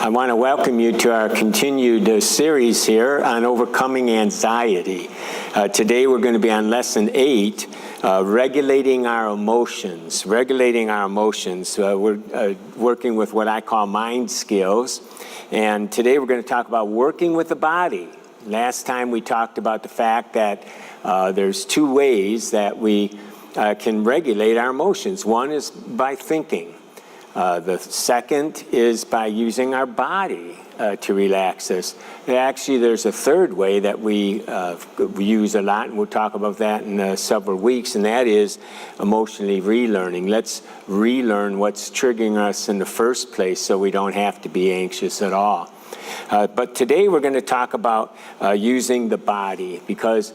I want to welcome you to our continued series here on overcoming anxiety. Today we're going to be on lesson 8, regulating our emotions. Regulating our emotions. We're working with what I call mind skills. And today we're going to talk about working with the body. Last time we talked about the fact that there's two ways that we can regulate our emotions. One is by thinking. The second is by using our body to relax us. Actually, there's a third way that we use a lot, and we'll talk about that in several weeks, and that is emotionally relearning. Let's relearn what's triggering us in the first place so we don't have to be anxious at all. But today we're going to talk about using the body, because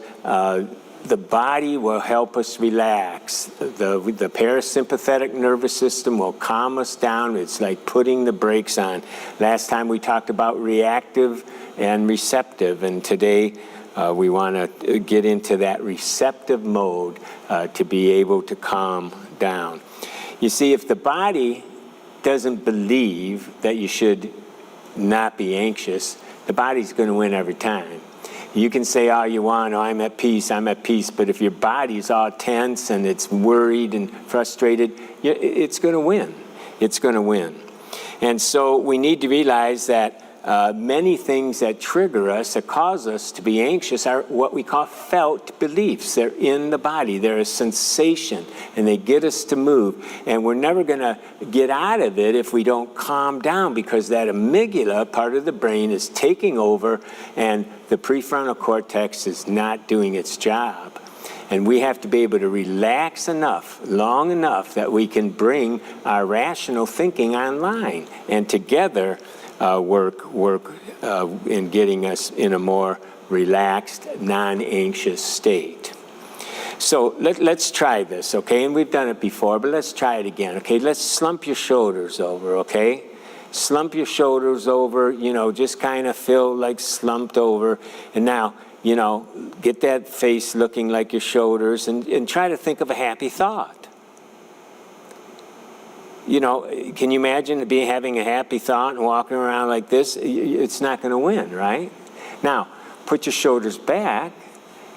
the body will help us relax. The parasympathetic nervous system will calm us down. It's like putting the brakes on. Last time we talked about reactive and receptive, and today we want to get into that receptive mode to be able to calm down. You see, if the body doesn't believe that you should not be anxious, the body's going to win every time. You can say all you want, oh, I'm at peace, but if your body's all tense and it's worried and frustrated, it's going to win. It's going to win. And so we need to realize that many things that trigger us, that cause us to be anxious, are what we call felt beliefs. They're in the body. They're a sensation, and they get us to move. And we're never going to get out of it if we don't calm down, because that amygdala part of the brain is taking over, and the prefrontal cortex is not doing its job. And we have to be able to relax enough, long enough, that we can bring our rational thinking online, and together work in getting us in a more relaxed, non-anxious state. So let's try this, okay? And we've done it before, but let's try it again, okay? Let's slump your shoulders over, okay? Slump your shoulders over, just kind of feel like slumped over. And now, get that face looking like your shoulders, and try to think of a happy thought. Can you imagine having a happy thought and walking around like this? It's not going to win, right? Now, put your shoulders back,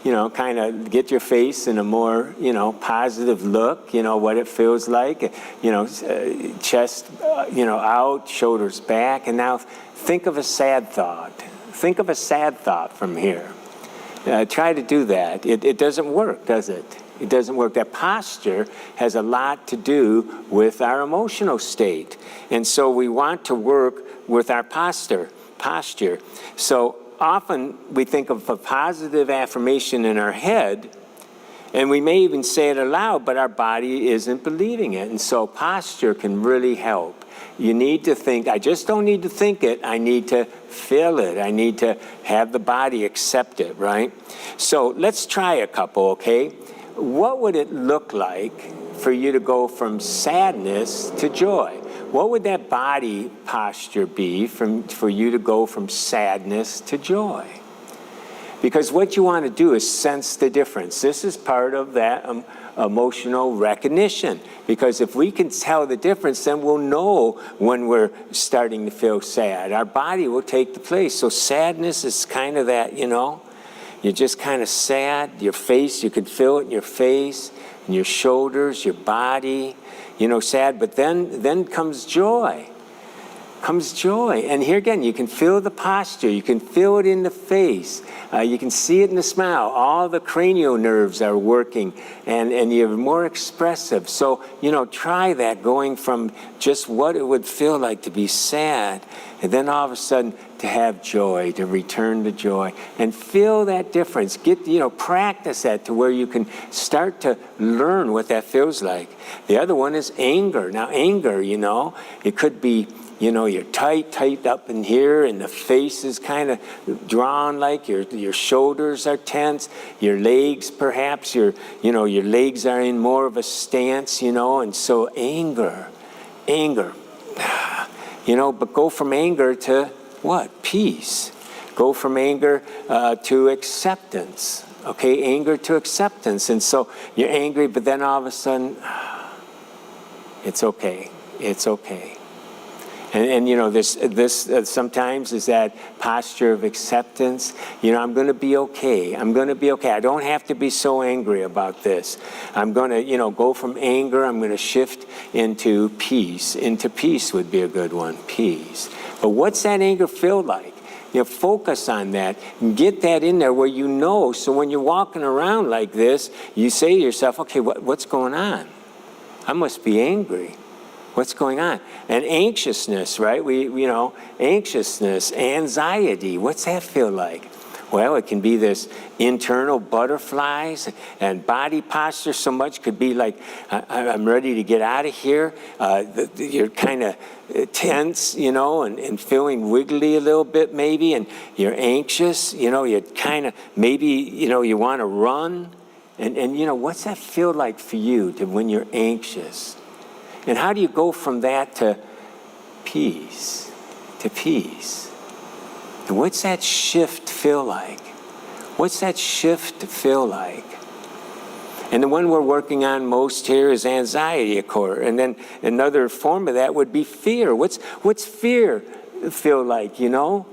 kind of get your face in a more, positive look, what it feels like, chest, out, shoulders back. And now think of a sad thought. Think of a sad thought from here. Try to do that. It doesn't work, does it? It doesn't work. That posture has a lot to do with our emotional state. And so we want to work with our posture. So often we think of a positive affirmation in our head, and we may even say it aloud, but our body isn't believing it. And so posture can really help. You need to think, I just don't need to think it, I need to feel it. I need to have the body accept it, right? So let's try a couple, okay? What would it look like for you to go from sadness to joy? What would that body posture be for you to go from sadness to joy? Because what you want to do is sense the difference. This is part of that emotional recognition. Because if we can tell the difference, then we'll know when we're starting to feel sad. Our body will take the place. So sadness is kind of that, You're just kind of sad. Your face, you can feel it in your face, in your shoulders, your body, sad. But then comes joy. And here again, you can feel the posture. You can feel it in the face. You can see it in the smile. All the cranial nerves are working, and you're more expressive. So, try that, going from just what it would feel like to be sad, and then all of a sudden to have joy, to return to joy, and feel that difference. Practice that to where you can start to learn what that feels like. The other one is anger. Now, anger, it could be, you're tight up in here, and the face is kind of drawn, like your shoulders are tense, your legs perhaps, your legs are in more of a stance, and so anger. But go from anger to what? Peace. Go from anger to acceptance. Okay, anger to acceptance. And so you're angry, but then all of a sudden, it's okay. And this sometimes is that posture of acceptance. I'm going to be okay. I'm going to be okay. I don't have to be so angry about this. I'm going to, go from anger. I'm going to shift into peace. Into peace would be a good one, peace. But what's that anger feel like? Focus on that and get that in there where so when you're walking around like this, you say to yourself, okay, what's going on? I must be angry. What's going on? And anxiousness, right? Anxiousness, anxiety, what's that feel like? Well, it can be this internal butterflies and body posture. So much could be like, I'm ready to get out of here. You're kind of tense, and feeling wiggly a little bit maybe, and you're anxious, you're kind of, maybe, you want to run. And what's that feel like for you when you're anxious? And how do you go from that to peace? To peace. And what's that shift feel like? What's that shift feel like? And the one we're working on most here is anxiety, of course. And then another form of that would be fear. What's fear feel like,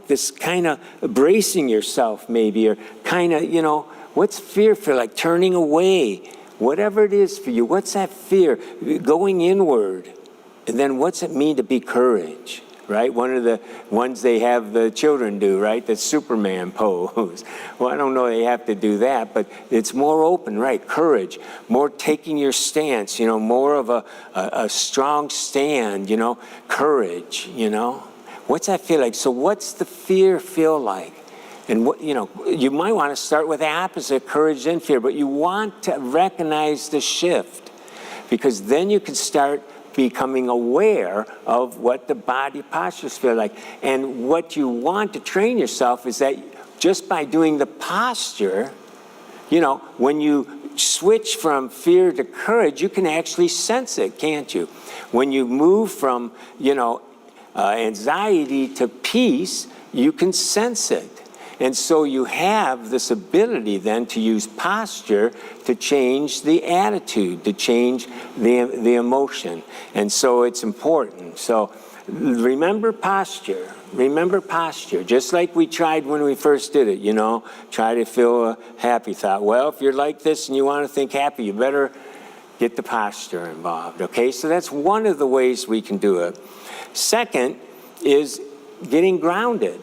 This kind of bracing yourself maybe, or kind of, what's fear feel like? Turning away. Whatever it is for you, what's that fear? Going inward. And then what's it mean to be courage? Right? One of the ones they have the children do, right? The Superman pose. Well, I don't know they have to do that, but it's more open, right? Courage, more taking your stance, more of a strong stand, courage, What's that feel like? So what's the fear feel like? And you might want to start with the opposite, courage and fear, but you want to recognize the shift, because then you can start becoming aware of what the body postures feel like. And what you want to train yourself is that just by doing the posture, when you switch from fear to courage, you can actually sense it, can't you? When you move from, anxiety to peace, you can sense it. And so you have this ability then to use posture to change the attitude, to change the emotion. And so it's important. So remember posture. Remember posture. Just like we tried when we first did it, try to feel a happy thought. Well, if you're like this and you want to think happy, you better get the posture involved. Okay, so that's one of the ways we can do it. Second is getting grounded.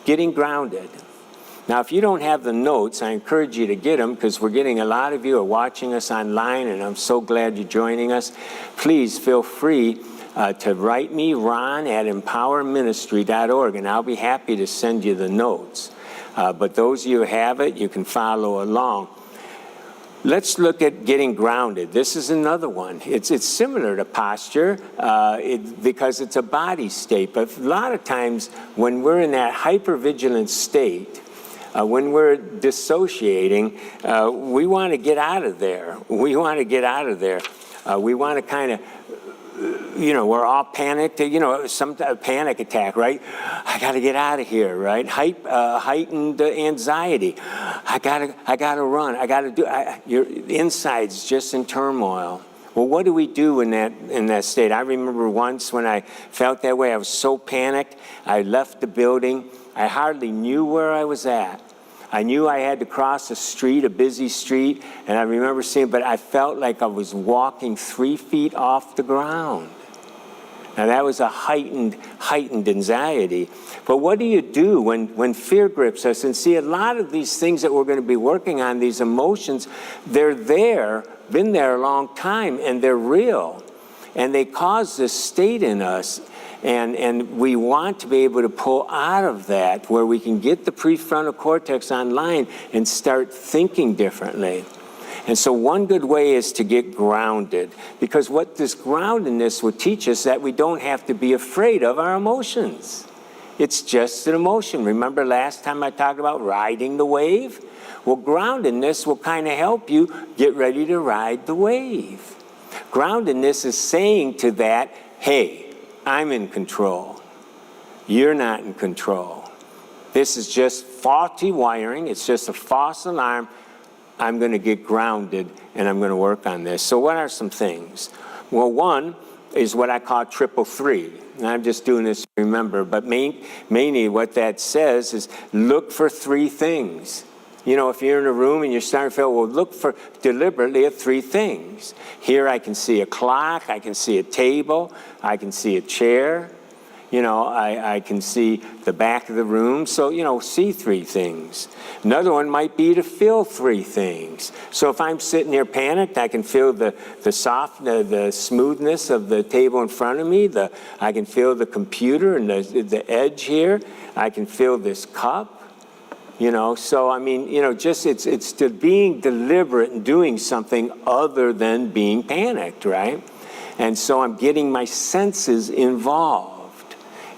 Getting grounded. Now, if you don't have the notes, I encourage you to get them, because we're getting a lot of you are watching us online, and I'm so glad you're joining us. Please feel free to write me, Ron, at empowerministry.org, and I'll be happy to send you the notes. But those of you who have it, you can follow along. Let's look at getting grounded. This is another one. It's similar to posture because it's a body state. But a lot of times when we're in that hypervigilant state, when we're dissociating, we want to get out of there. We want to get out of there. We want to kind of, we're all panicked, some panic attack, right? I got to get out of here, right? Heightened anxiety. I got to run. I got to do. Your inside's just in turmoil. Well, what do we do in that state? I remember once when I felt that way, I was so panicked. I left the building. I hardly knew where I was at. I knew I had to cross a street, a busy street, and I remember seeing, but I felt like I was walking 3 feet off the ground. Now that was a heightened anxiety. But what do you do when fear grips us? And see, a lot of these things that we're going to be working on, these emotions, they're there, been there a long time, and they're real. And they cause this state in us. And we want to be able to pull out of that, where we can get the prefrontal cortex online and start thinking differently. And so one good way is to get grounded, because what this groundedness will teach us that we don't have to be afraid of our emotions. It's just an emotion. Remember last time I talked about riding the wave? Well, groundedness will kind of help you get ready to ride the wave. Groundedness is saying to that, hey, I'm in control. You're not in control. This is just faulty wiring. It's just a false alarm. I'm going to get grounded, and I'm going to work on this. So what are some things? Well, one is what I call triple three. And I'm just doing this to remember, but mainly what that says is look for three things. You know, if you're in a room and you're starting to feel, well, look for deliberately at three things. Here I can see a clock, I can see a table, I can see a chair. You know, I can see the back of the room, so, you know, see three things. Another one might be to feel three things. So if I'm sitting here panicked, I can feel the smoothness of the table in front of me. I can feel the computer and the edge here. I can feel this cup. You know, so I mean, you know, just it's to being deliberate and doing something other than being panicked, right? And so I'm getting my senses involved.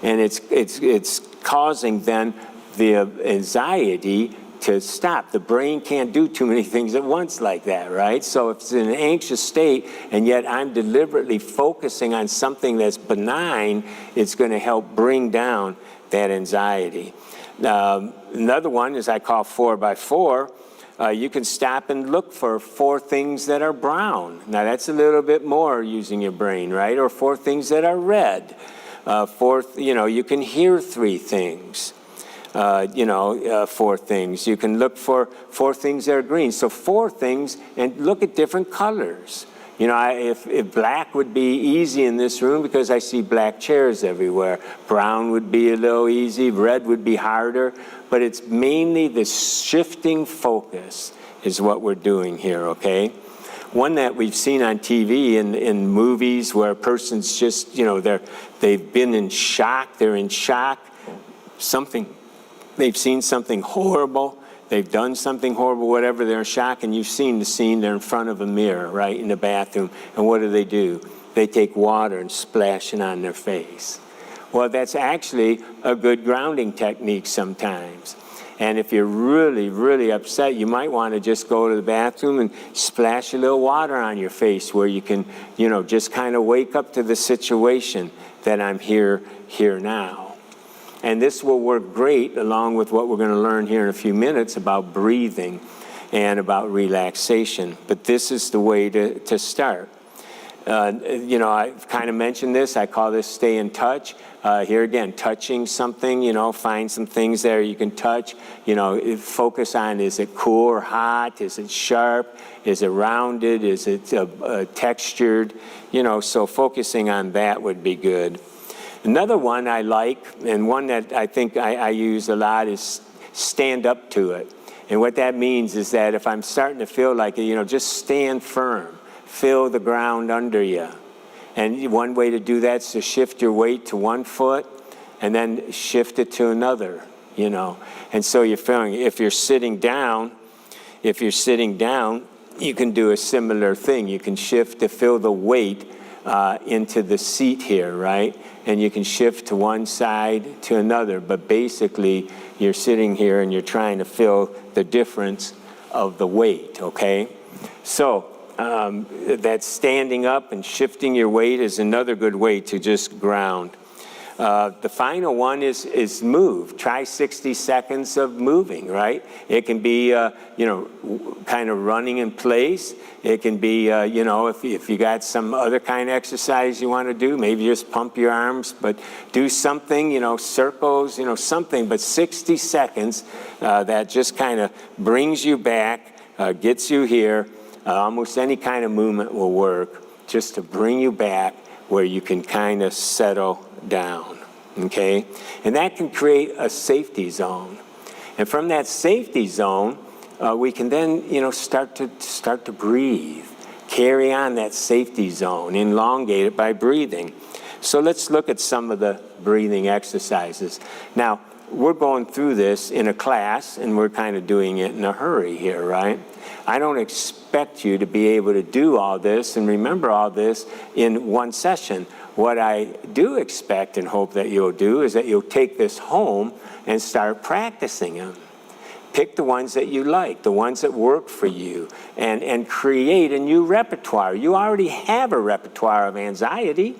And it's causing then the anxiety to stop. The brain can't do too many things at once like that, right? So if it's in an anxious state and yet I'm deliberately focusing on something that's benign, it's going to help bring down that anxiety. Another one is I call 4x4. You can stop and look for 4 things that are brown. Now that's a little bit more using your brain, right? Or 4 things that are red. You know, you can hear 3 things. 4 things. You can look for 4 things that are green. So 4 things, and look at different colors. You know, if black would be easy in this room because I see black chairs everywhere. Brown would be a little easy. Red would be harder. But it's mainly the shifting focus is what we're doing here, okay? One that we've seen on TV in movies where a person's just, you know, they've been in shock. They're in shock. They've seen something horrible. They've done something horrible, whatever, they're in shock, and you've seen the scene, they're in front of a mirror, right, in the bathroom, and what do? They take water and splash it on their face. Well, that's actually a good grounding technique sometimes. And if you're really, really upset, you might want to just go to the bathroom and splash a little water on your face where you can, you know, just kind of wake up to the situation that I'm here now. And this will work great along with what we're going to learn here in a few minutes about breathing and about relaxation. But this is the way to start. You know, I've kind of mentioned this. I call this stay in touch. Here again, touching something, you know, find some things there you can touch. You know, focus on, is it cool or hot? Is it sharp? Is it rounded? Is it textured? You know, so focusing on that would be good. Another one I like, and one that I think I use a lot, is stand up to it. And what that means is that if I'm starting to feel like it, you know, just stand firm. Feel the ground under you. And one way to do that is to shift your weight to one foot and then shift it to another, you know. And so you're feeling, if you're sitting down, you can do a similar thing. You can shift to feel the weight into the seat here, right? And you can shift to one side to another, but basically you're sitting here and you're trying to feel the difference of the weight, okay? So that standing up and shifting your weight is another good way to just ground. The final one is move. Try 60 seconds of moving, right? It can be, kind of running in place. It can be, if you got some other kind of exercise you want to do, maybe just pump your arms, but do something, circles, something. But 60 seconds, that just kind of brings you back, gets you here. Almost any kind of movement will work just to bring you back where you can kind of settle down, okay? And that can create a safety zone. And from that safety zone, we can then, start to breathe, carry on that safety zone, elongate it by breathing. So let's look at some of the breathing exercises. Now, we're going through this in a class, and we're kind of doing it in a hurry here, right? I don't expect you to be able to do all this and remember all this in one session. What I do expect and hope that you'll do is that you'll take this home and start practicing them. Pick the ones that you like, the ones that work for you, and create a new repertoire. You already have a repertoire of anxiety.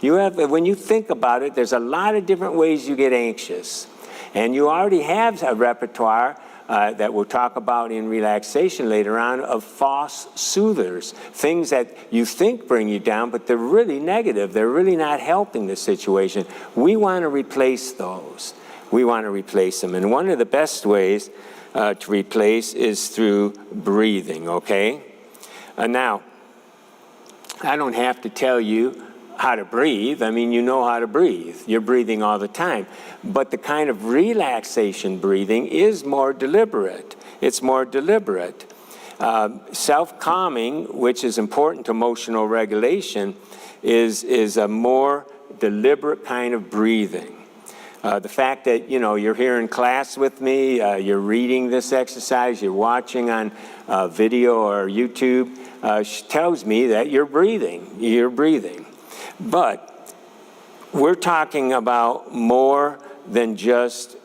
When you think about it, there's a lot of different ways you get anxious. And you already have a repertoire that we'll talk about in relaxation later on, of false soothers, things that you think bring you down, but they're really negative. They're really not helping the situation. We want to replace those. We want to replace them. And one of the best ways to replace is through breathing, okay? Now, I don't have to tell you how to breathe. I mean, you know how to breathe. You're breathing all the time. But the kind of relaxation breathing is more deliberate. It's more deliberate. Self-calming, which is important to emotional regulation, is a more deliberate kind of breathing. The fact that, you're here in class with me, you're reading this exercise, you're watching on video or YouTube, tells me that you're breathing. You're breathing. But we're talking about more than just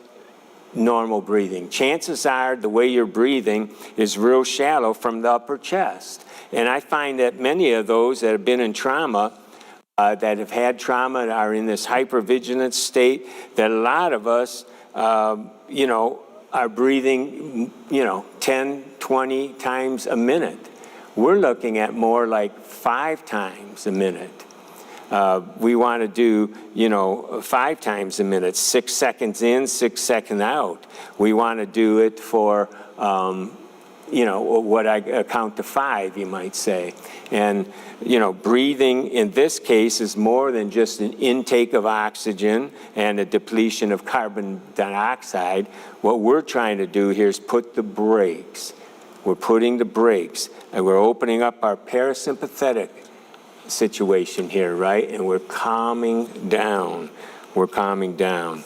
normal breathing. Chances are the way you're breathing is real shallow from the upper chest. And I find that many of those that have been in trauma, that have had trauma, are in this hypervigilant state, that a lot of us, are breathing, 10, 20 times a minute. We're looking at more like 5 times a minute. We want to do, 5 times a minute, 6 seconds in, 6 seconds out. We want to do it for, what I count to 5, you might say. And, breathing in this case is more than just an intake of oxygen and a depletion of carbon dioxide. What we're trying to do here is put the brakes. We're putting the brakes, and we're opening up our parasympathetic situation here, right? And we're calming down. We're calming down.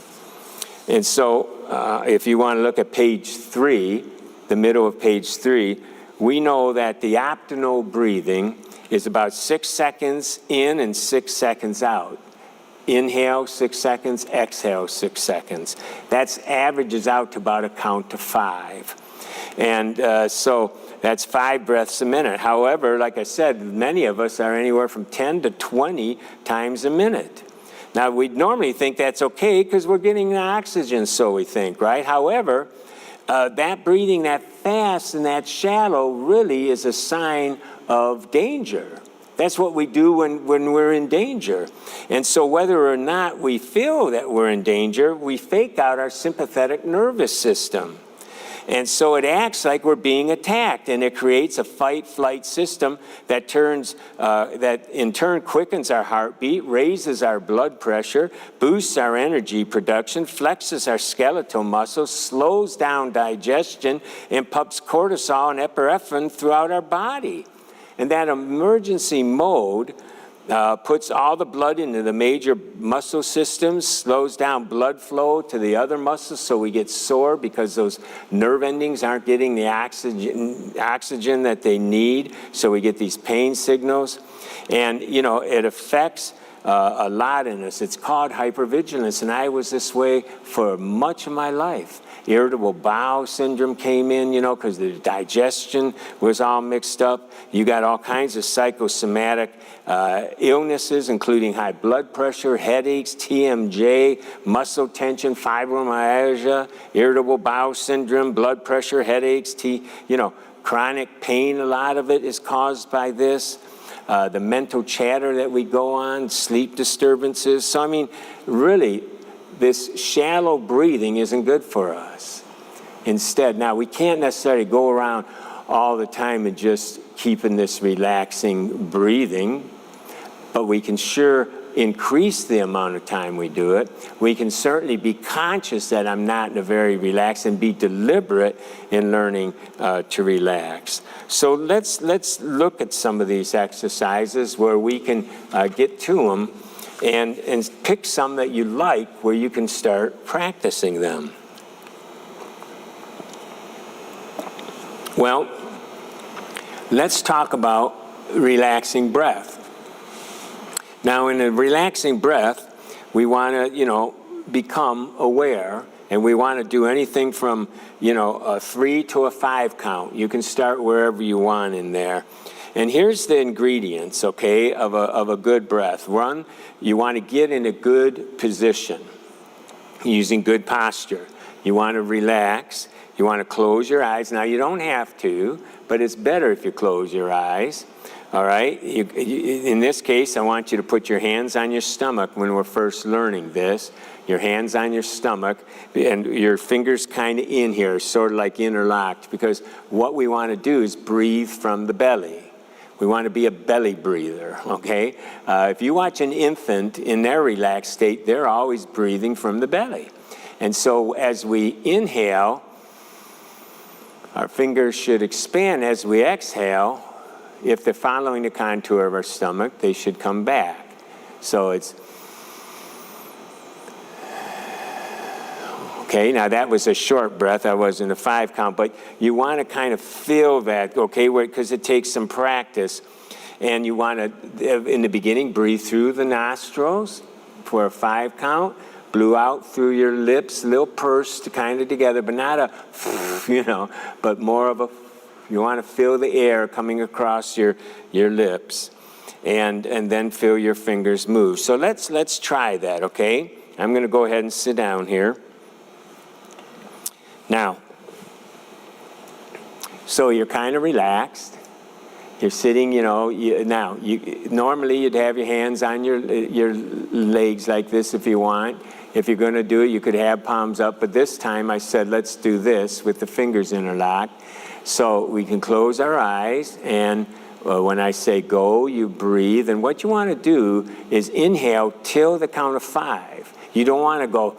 And so if you want to look at page 3, the middle of page 3, we know that the optimal breathing is about 6 seconds in and 6 seconds out. Inhale 6 seconds, exhale 6 seconds. That averages out to about a count to 5. And so that's 5 breaths a minute. However, like I said, many of us are anywhere from 10 to 20 times a minute. Now, we'd normally think that's okay because we're getting the oxygen, so we think, right? However, that breathing that fast and that shallow really is a sign of danger. That's what we do when we're in danger. And so whether or not we feel that we're in danger, we fake out our sympathetic nervous system. And so it acts like we're being attacked, and it creates a fight-flight system that in turn quickens our heartbeat, raises our blood pressure, boosts our energy production, flexes our skeletal muscles, slows down digestion, and pumps cortisol and epinephrine throughout our body. And that emergency mode puts all the blood into the major muscle systems, slows down blood flow to the other muscles, so we get sore because those nerve endings aren't getting the oxygen that they need, so we get these pain signals. And, it affects a lot in us. It's called hypervigilance, and I was this way for much of my life. Irritable bowel syndrome came in, because the digestion was all mixed up. You got all kinds of psychosomatic illnesses, including high blood pressure, headaches, TMJ, muscle tension, fibromyalgia, irritable bowel syndrome, blood pressure, headaches, chronic pain. A lot of it is caused by this. The mental chatter that we go on, sleep disturbances. So, really, this shallow breathing isn't good for us. Instead, now we can't necessarily go around all the time and just keeping this relaxing breathing, but we can sure increase the amount of time we do it. We can certainly be conscious that I'm not in a very relaxed and be deliberate in learning to relax. So let's look at some of these exercises where we can get to them. And pick some that you like where you can start practicing them. Well, let's talk about relaxing breath. Now, in a relaxing breath, we want to, become aware, and we want to do anything from, a 3 to a 5 count. You can start wherever you want in there. And here's the ingredients, okay, of a good breath. One, you want to get in a good position using good posture. You want to relax. You want to close your eyes. Now, you don't have to, but it's better if you close your eyes. All right? In this case, I want you to put your hands on your stomach when we're first learning this. Your hands on your stomach, and your fingers kind of in here, sort of like interlocked, because what we want to do is breathe from the belly. We want to be a belly breather, okay? If you watch an infant in their relaxed state, they're always breathing from the belly. And so as we inhale, our fingers should expand. As we exhale, if they're following the contour of our stomach, they should come back. So it's, okay, now that was a short breath. I wasn't a 5 count, but you want to kind of feel that, okay, because it takes some practice. And you want to, in the beginning, breathe through the nostrils for a 5 count. Blew out through your lips, a little pursed kind of together, but not a, but more of a, you want to feel the air coming across your lips, and then feel your fingers move. So let's try that, okay? I'm going to go ahead and sit down here. Now, so you're kind of relaxed. You're sitting, normally you'd have your hands on your legs like this if you want. If you're going to do it, you could have palms up. But this time I said, let's do this with the fingers interlocked. So we can close our eyes, and when I say go, you breathe. And what you want to do is inhale till the count of 5. You don't want to go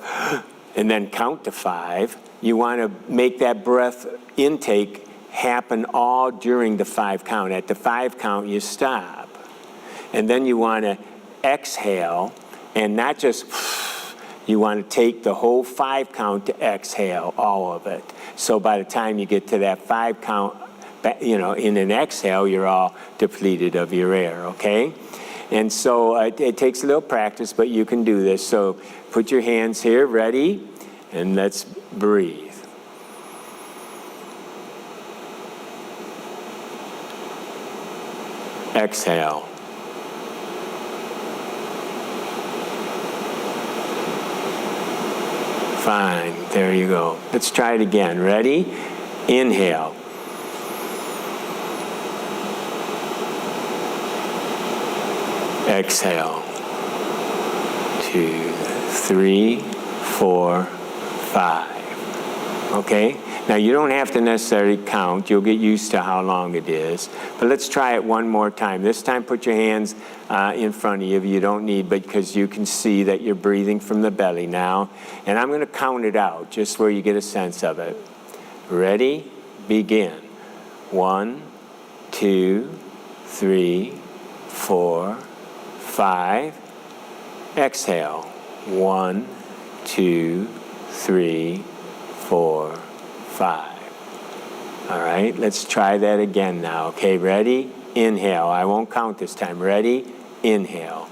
and then count to 5. You want to make that breath intake happen all during the 5 count. At the 5 count, you stop. And then you want to exhale, and not just, you want to take the whole 5 count to exhale, all of it. So by the time you get to that 5 count, in an exhale, you're all depleted of your air, okay? And so it takes a little practice, but you can do this. So put your hands here, ready, and let's breathe. Exhale. Fine, there you go. Let's try it again. Ready? Inhale. Exhale. 2, 3, 4, 5. Okay? Now, you don't have to necessarily count. You'll get used to how long it is. But let's try it one more time. This time, put your hands in front of you. You don't need, but because you can see that you're breathing from the belly now. And I'm going to count it out, just where you get a sense of it. Ready? Begin. 1, 2, 3, 4, 5. Exhale. 1, 2, 3, 4, 5. All right, let's try that again now. Okay, ready? Inhale. I won't count this time. Ready? Inhale.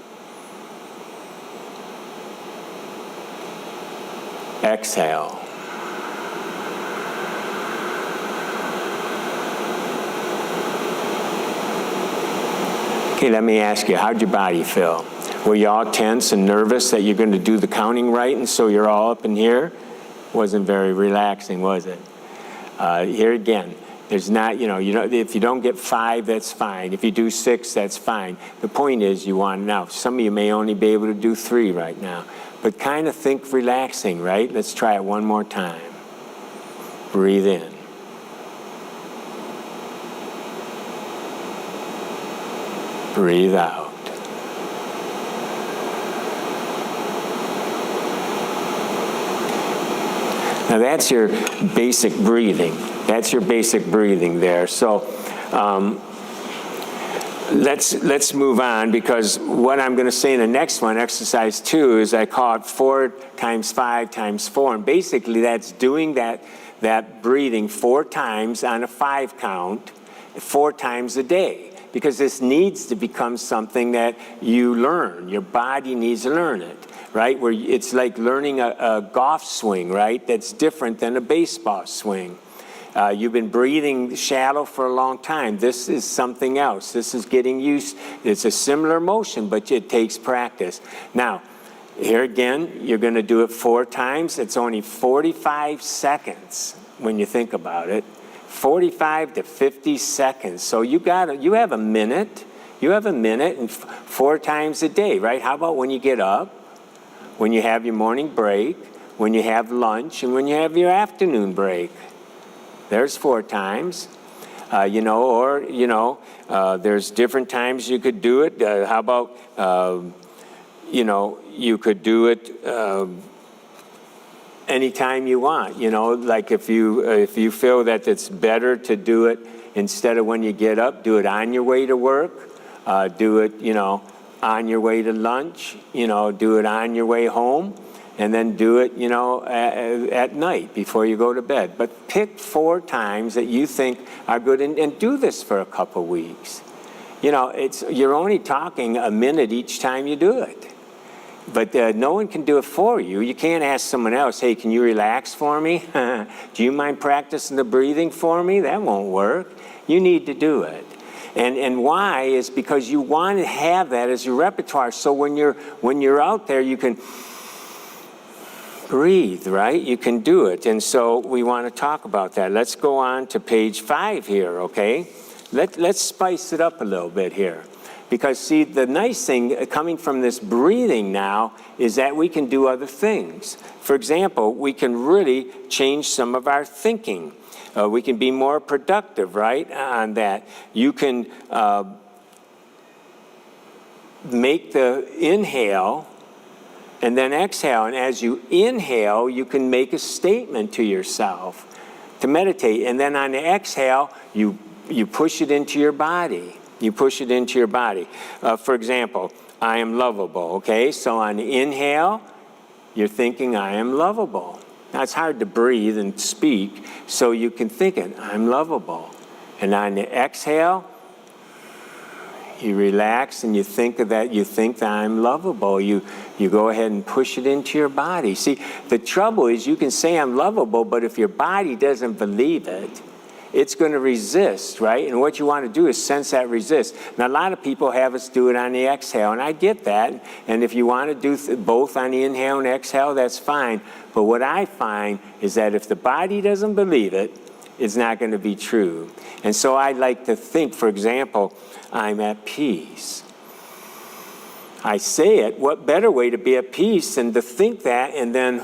Exhale. Okay, let me ask you, how'd your body feel? Were you all tense and nervous that you're going to do the counting right, and so you're all up in here? Wasn't very relaxing, was it? Here again, there's not, if you don't get 5, that's fine. If you do 6, that's fine. The point is you want, now, some of you may only be able to do 3 right now, but kind of think relaxing, right? Let's try it one more time. Breathe in. Breathe out. Now that's your basic breathing. That's your basic breathing there. So let's move on, because what I'm going to say in the next one, exercise 2, is I call it 4 times 5 times 4. And basically that's doing that breathing 4 times on a 5 count, 4 times a day. Because this needs to become something that you learn. Your body needs to learn it, right? Where it's like learning a golf swing, right? That's different than a baseball swing. You've been breathing shallow for a long time. This is something else. This is getting used. It's a similar motion, but it takes practice. Now, here again, you're going to do it 4 times. It's only 45 seconds. when you think about it. 45 to 50 seconds. So you have a minute. You have a minute and 4 times a day, right? How about when you get up, when you have your morning break, when you have lunch, and when you have your afternoon break? There's 4 times. There's different times you could do it. How about, you could do it anytime you want. Like if you feel that it's better to do it instead of when you get up, do it on your way to work. Do it, on your way to lunch. Do it on your way home. And then do it, at night before you go to bed. But pick 4 times that you think are good and do this for a couple weeks. You're only talking a minute each time you do it. But no one can do it for you. You can't ask someone else, hey, can you relax for me? Do you mind practicing the breathing for me? That won't work. You need to do it. And why is because you want to have that as your repertoire. So when you're out there, you can breathe, right? You can do it. And so we want to talk about that. Let's go on to page 5 here, okay? Let's spice it up a little bit here. Because, see, the nice thing coming from this breathing now is that we can do other things. For example, we can really change some of our thinking. We can be more productive, right, on that. You can make the inhale and then exhale. And as you inhale, you can make a statement to yourself to meditate. And then on the exhale, you push it into your body. You push it into your body. For example, I am lovable, okay? So on the inhale, you're thinking, I am lovable. Now, it's hard to breathe and speak, so you can think it, I'm lovable. And on the exhale, you relax and you think of that, you think that I'm lovable. You go ahead and push it into your body. See, the trouble is you can say I'm lovable, but if your body doesn't believe it, it's going to resist, right? And what you want to do is sense that resist. Now, a lot of people have us do it on the exhale, and I get that. And if you want to do both on the inhale and exhale, that's fine. But what I find is that if the body doesn't believe it, it's not going to be true. And so I like to think, for example, I'm at peace. I say it, what better way to be at peace than to think that and then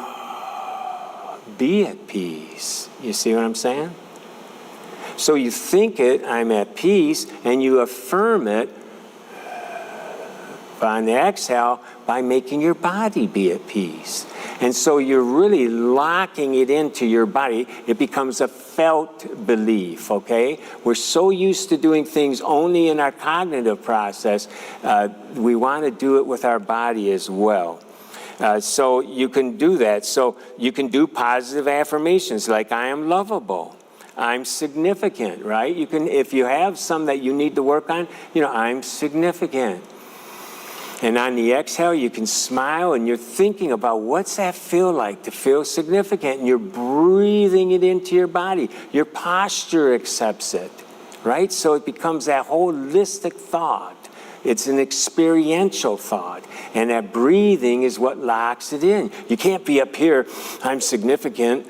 be at peace? You see what I'm saying? So you think it, I'm at peace, and you affirm it on the exhale by making your body be at peace. And so you're really locking it into your body. It becomes a felt belief, okay? We're so used to doing things only in our cognitive process, we want to do it with our body as well. So you can do that. So you can do positive affirmations like, I am lovable. I'm significant, right? You can, if you have some that you need to work on, I'm significant. And on the exhale, you can smile and you're thinking about what's that feel like to feel significant, and you're breathing it into your body. Your posture accepts it, right? So it becomes that holistic thought. It's an experiential thought, and that breathing is what locks it in. You can't be up here, I'm significant.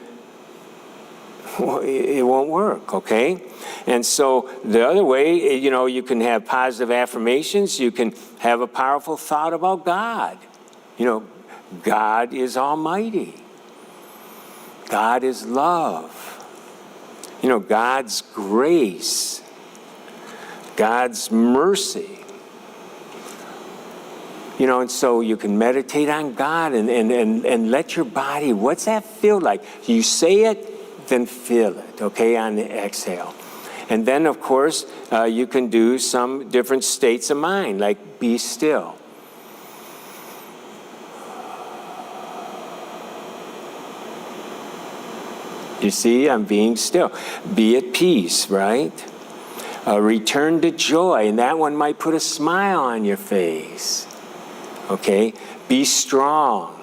Well, it won't work, okay? And so the other way, you can have positive affirmations. You can have a powerful thought about God. God is almighty. God is love. God's grace. God's mercy. And so you can meditate on God and let your body, what's that feel like? You say it, then feel it, okay, on the exhale. And then, of course, you can do some different states of mind, like be still. You see, I'm being still. Be at peace, right? Return to joy, and that one might put a smile on your face, okay? Be strong.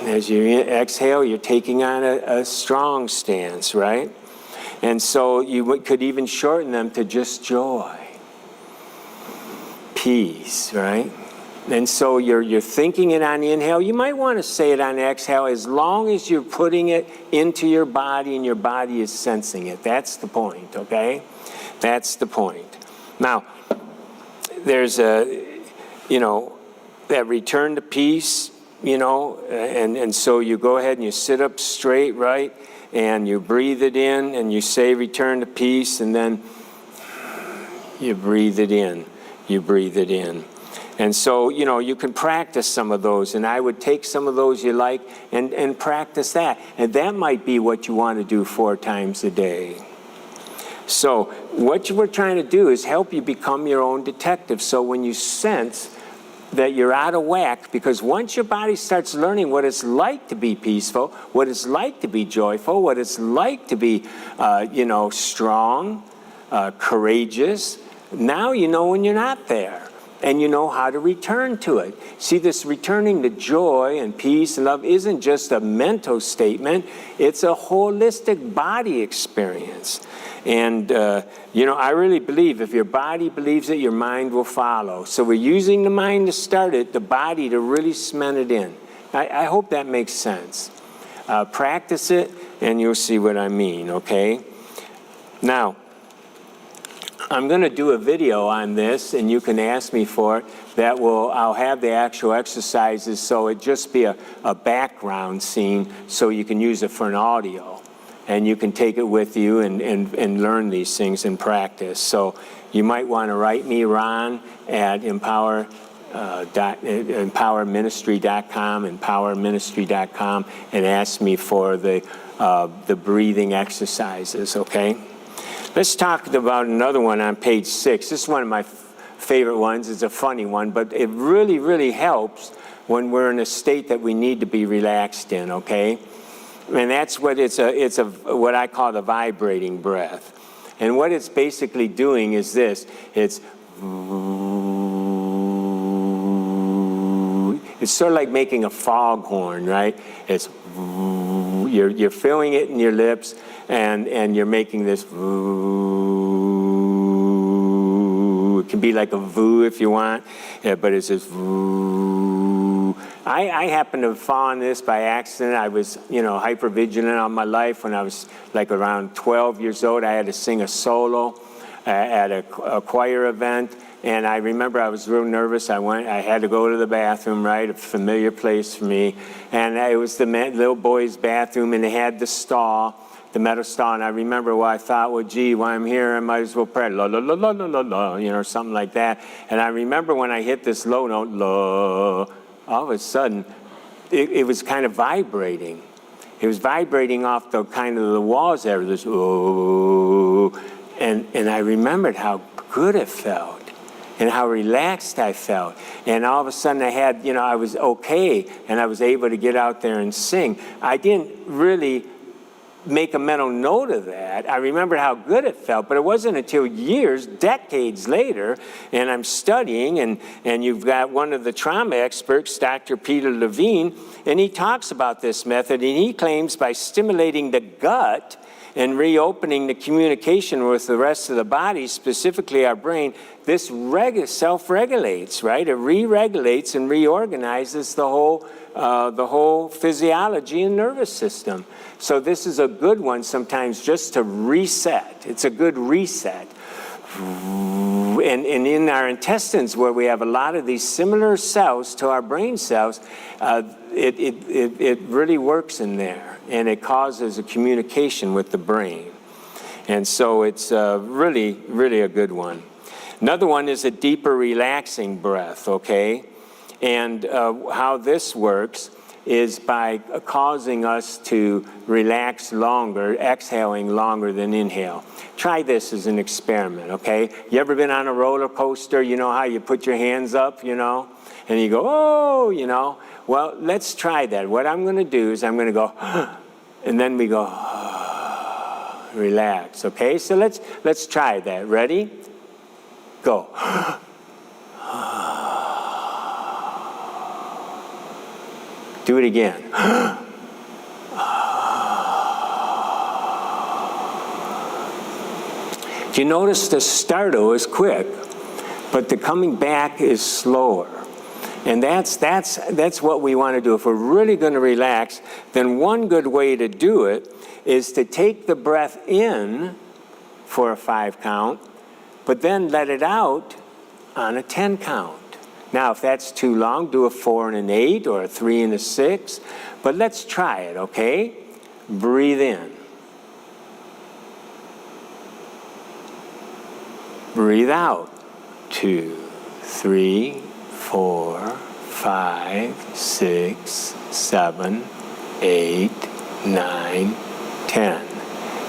As you exhale, you're taking on a strong stance, right? And so you could even shorten them to just joy. Peace, right? And so you're thinking it on the inhale. You might want to say it on the exhale as long as you're putting it into your body and your body is sensing it. That's the point, okay? That's the point. Now, there's that return to peace, and so you go ahead and you sit up straight, right? And you breathe it in and you say return to peace, and then you breathe it in. You breathe it in. And so, you can practice some of those, and I would take some of those you like and practice that. And that might be what you want to do 4 times a day. So what we're trying to do is help you become your own detective. So when you sense that you're out of whack, because once your body starts learning what it's like to be peaceful, what it's like to be joyful, what it's like to be, strong, courageous, now you know when you're not there. And you know how to return to it. See, this returning to joy and peace and love isn't just a mental statement. It's a holistic body experience. And, I really believe if your body believes it, your mind will follow. So we're using the mind to start it, the body to really cement it in. I hope that makes sense. Practice it, and you'll see what I mean, okay? Now, I'm going to do a video on this, and you can ask me for it. I'll have the actual exercises, so it just be a background scene, so you can use it for an audio. And you can take it with you and learn these things and practice. So you might want to write me, Ron, at empowerministry.com, and ask me for the breathing exercises, okay? Let's talk about another one on page 6. This is one of my favorite ones. It's a funny one, but it really, really helps when we're in a state that we need to be relaxed in, okay? And that's what what I call the vibrating breath. And what it's basically doing is this. It's sort of like making a foghorn, right? It's you're feeling it in your lips, and you're making this voo. It can be like a voo if you want, but it's this voo. I happened to fall on this by accident. I was, hypervigilant all my life. When I was like around 12 years old, I had to sing a solo at a choir event. And I remember I was real nervous. I had to go to the bathroom, right? A familiar place for me. And it was the little boy's bathroom, and they had the stall, the metal stall. And I remember I thought, well, gee, while I'm here, I might as well pray, la, la, la, la, la, la, la, or something like that. And I remember when I hit this low note, la, all of a sudden, it was kind of vibrating. It was vibrating off the walls there, this, oh, and I remembered how good it felt. And how relaxed I felt. And all of a sudden I was okay, and I was able to get out there and sing. I didn't really make a mental note of that. I remember how good it felt, but it wasn't until decades later, and I'm studying, and you've got one of the trauma experts, Dr. Peter Levine, and he talks about this method, and he claims by stimulating the gut and reopening the communication with the rest of the body, specifically our brain, this self-regulates, right? It re-regulates and reorganizes the whole physiology and nervous system. So this is a good one sometimes just to reset. It's a good reset. And in our intestines, where we have a lot of these similar cells to our brain cells, it really works in there. And it causes a communication with the brain. And so it's really, really a good one. Another one is a deeper relaxing breath, okay? And how this works is by causing us to relax longer, exhaling longer than inhale. Try this as an experiment, okay? You ever been on a roller coaster? You know how you put your hands up, and you go, oh, Well, let's try that. What I'm going to do is I'm going to go, and then we go, relax, okay? So let's try that. Ready? Go. Do it again. You notice the startle is quick, but the coming back is slower. And that's what we want to do. If we're really going to relax, then one good way to do it is to take the breath in for a 5 count, but then let it out on a 10 count. Now, if that's too long, do a 4 and an 8 or a 3 and a 6. But let's try it, okay? Breathe in. Breathe out. 2, 3, 4, 5, 6, 7, 8, 9, 10.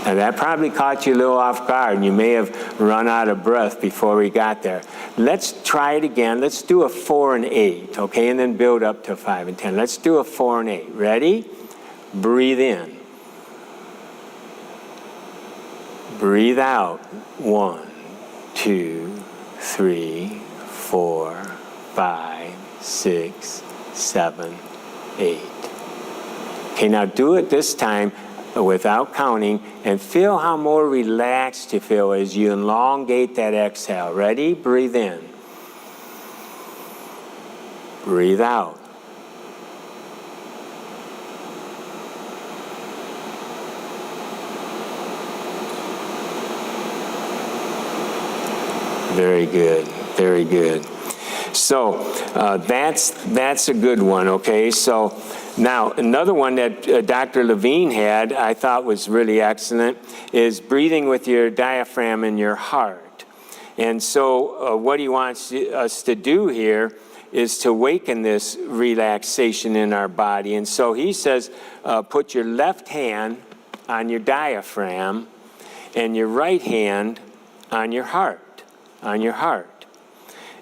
Now that probably caught you a little off guard, and you may have run out of breath before we got there. Let's try it again. Let's do a 4 and 8, okay, and then build up to 5 and 10. Let's do a 4 and 8. Ready? Breathe in. Breathe out. 1, 2, 3, 4, 5, 6, 7, 8. Okay, now do it this time without counting, and feel how more relaxed you feel as you elongate that exhale. Ready? Breathe in. Breathe out. Very good, very good. So that's a good one, okay? So now another one that Dr. Levine had, I thought was really excellent, is breathing with your diaphragm in your heart. And so what he wants us to do here is to awaken this relaxation in our body. And so he says, put your left hand on your diaphragm and your right hand on your heart.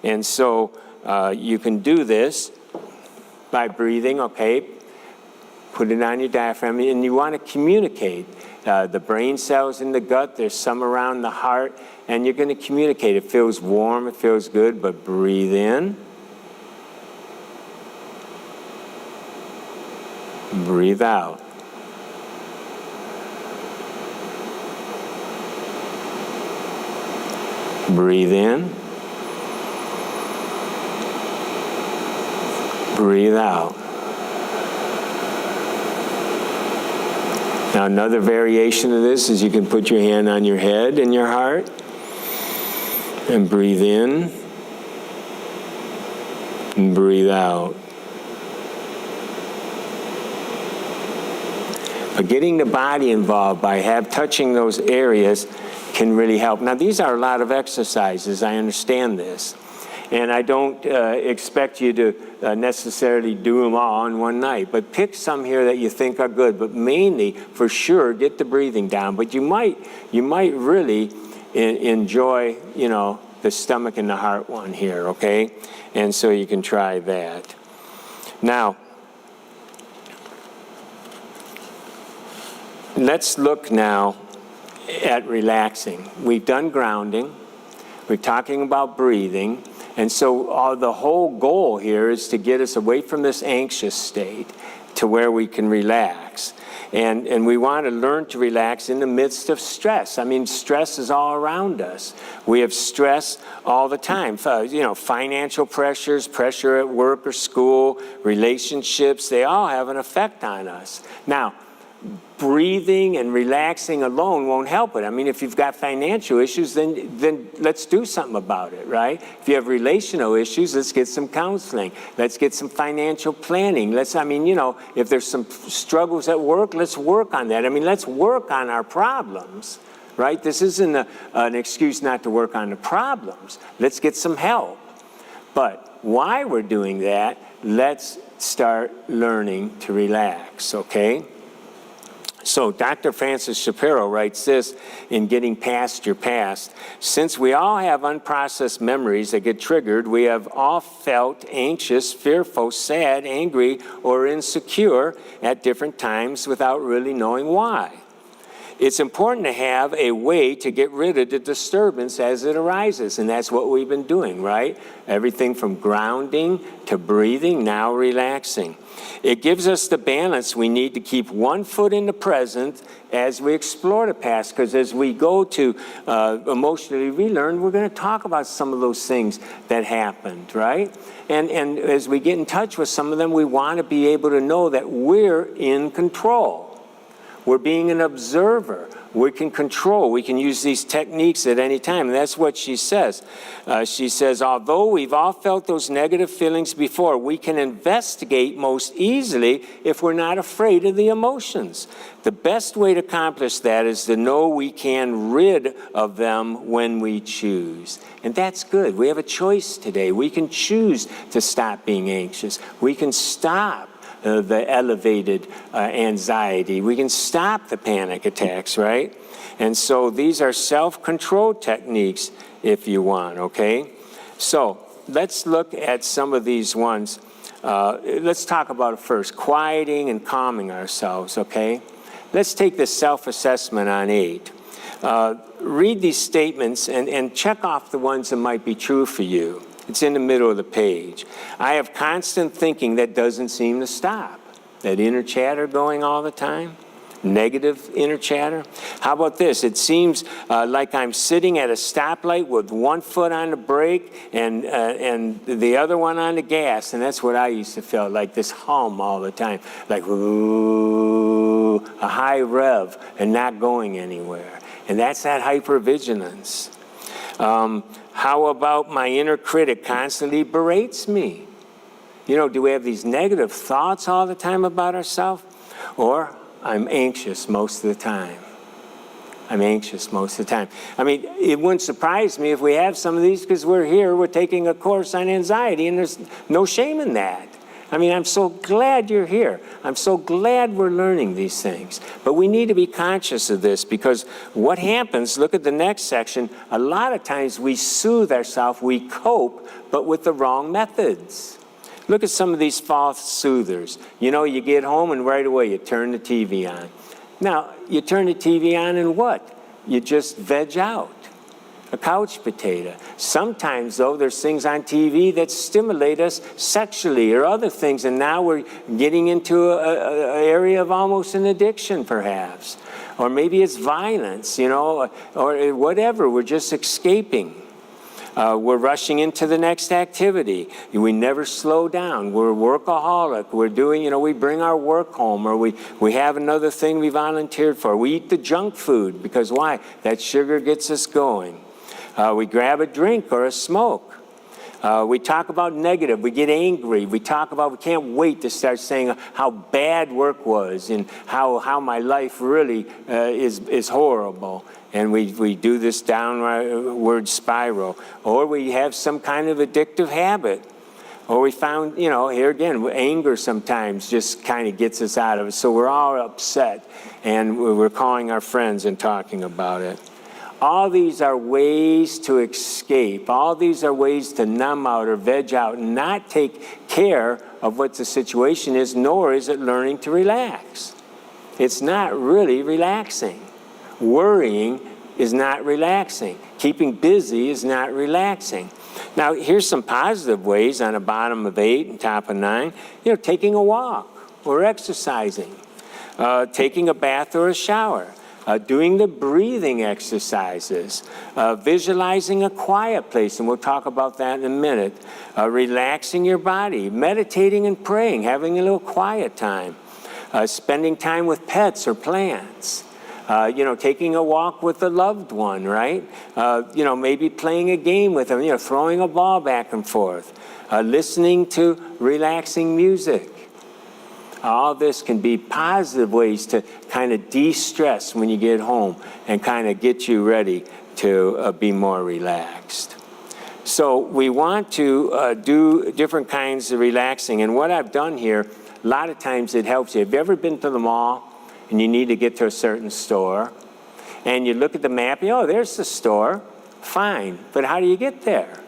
And so you can do this by breathing, okay? Put it on your diaphragm, and you want to communicate. The brain cells in the gut, there's some around the heart, and you're going to communicate. It feels warm, it feels good, but breathe in. Breathe out. Breathe in. Breathe out. Now another variation of this is you can put your hand on your head and your heart and breathe in and breathe out. But getting the body involved by touching those areas can really help. Now these are a lot of exercises, I understand this. And I don't expect you to necessarily do them all in one night, but pick some here that you think are good. But mainly, for sure, get the breathing down. But you might really enjoy, the stomach and the heart one here, okay? And so you can try that. Now, let's look now at relaxing. We've done grounding. We're talking about breathing. And so the whole goal here is to get us away from this anxious state to where we can relax. And we want to learn to relax in the midst of stress. I mean, stress is all around us. We have stress all the time. Financial pressures, pressure at work or school, relationships, they all have an effect on us. Now, breathing and relaxing alone won't help it. I mean, if you've got financial issues, then let's do something about it, right? If you have relational issues, let's get some counseling. Let's get some financial planning. If there's some struggles at work, let's work on that. I mean, let's work on our problems, right? This isn't an excuse not to work on the problems. Let's get some help. But while we're doing that, let's start learning to relax, okay? So Dr. Francis Shapiro writes this in Getting Past Your Past. Since we all have unprocessed memories that get triggered, we have all felt anxious, fearful, sad, angry, or insecure at different times without really knowing why. It's important to have a way to get rid of the disturbance as it arises, and that's what we've been doing, right? Everything from grounding to breathing, now relaxing. It gives us the balance we need to keep one foot in the present as we explore the past, because as we go to emotionally relearn, we're going to talk about some of those things that happened, right? And as we get in touch with some of them, we want to be able to know that we're in control. We're being an observer. We can control. We can use these techniques at any time. And that's what she says. She says, although we've all felt those negative feelings before, we can investigate most easily if we're not afraid of the emotions. The best way to accomplish that is to know we can rid of them when we choose. And that's good. We have a choice today. We can choose to stop being anxious. We can stop the elevated anxiety. We can stop the panic attacks, right? And so these are self-control techniques if you want, okay? So let's look at some of these ones. Let's talk about it first, quieting and calming ourselves, okay? Let's take this self-assessment on 8. Read these statements and check off the ones that might be true for you. It's in the middle of the page. I have constant thinking that doesn't seem to stop. That inner chatter going all the time. Negative inner chatter. How about this? It seems like I'm sitting at a stoplight with one foot on the brake and the other one on the gas. And that's what I used to feel like, this hum all the time. Like, ooh, a high rev and not going anywhere. And that's that hypervigilance. How about my inner critic constantly berates me? You know, do we have these negative thoughts all the time about ourselves? Or I'm anxious most of the time. I'm anxious most of the time. I mean, it wouldn't surprise me if we have some of these, because we're taking a course on anxiety, and there's no shame in that. I mean, I'm so glad you're here. I'm so glad we're learning these things. But we need to be conscious of this, because what happens, look at the next section, a lot of times we soothe ourselves, we cope, but with the wrong methods. Look at some of these false soothers. You know, you get home and right away you turn the TV on. Now, you turn the TV on and what? You just veg out. A couch potato. Sometimes, though, there's things on TV that stimulate us sexually or other things, and now we're getting into an area of almost an addiction, perhaps. Or maybe it's violence, you know, or whatever. We're just escaping. We're rushing into the next activity. We never slow down. We're a workaholic. We're doing, you know, we bring our work home, or we have another thing we volunteered for. We eat the junk food, because why? That sugar gets us going. We grab a drink or a smoke. We talk about negative. We get angry. We can't wait to start saying how bad work was and how my life really is horrible. And we do this downward spiral. Or we have some kind of addictive habit. Or we found, you know, here again, anger sometimes just kind of gets us out of it. So we're all upset, and we're calling our friends and talking about it. All these are ways to escape. All these are ways to numb out or veg out and not take care of what the situation is, nor is it learning to relax. It's not really relaxing. Worrying is not relaxing. Keeping busy is not relaxing. Now, here's some positive ways on the bottom of 8 and top of 9. You know, taking a walk or exercising, taking a bath or a shower. Doing the breathing exercises, visualizing a quiet place, and we'll talk about that in a minute, relaxing your body, meditating and praying, having a little quiet time, spending time with pets or plants, you know, taking a walk with a loved one, right? You know, maybe playing a game with them, you know, throwing a ball back and forth, listening to relaxing music. All this can be positive ways to kind of de-stress when you get home and kind of get you ready to be more relaxed. So we want to do different kinds of relaxing. And what I've done here, a lot of times it helps you. Have you ever been to the mall and you need to get to a certain store? And you look at the map, oh, there's the store. Fine. But how do you get there?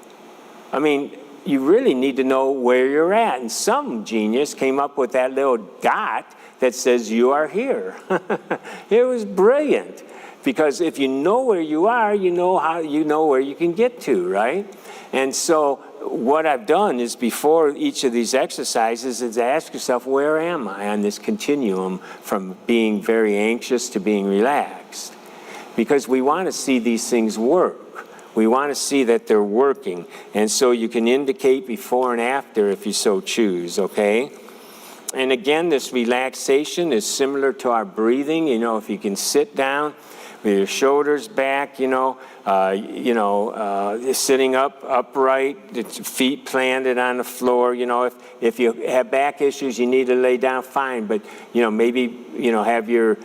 I mean, you really need to know where you're at. And some genius came up with that little dot that says you are here. It was brilliant, because if you know where you are, you know where you can get to, right? And so what I've done is, before each of these exercises, is ask yourself, where am I on this continuum from being very anxious to being relaxed? Because we want to see these things work. We want to see that they're working. And so you can indicate before and after if you so choose, okay? And again, this relaxation is similar to our breathing. If you can sit down with your shoulders back, sitting upright, feet planted on the floor. If you have back issues, you need to lay down, fine. But, maybe, have your,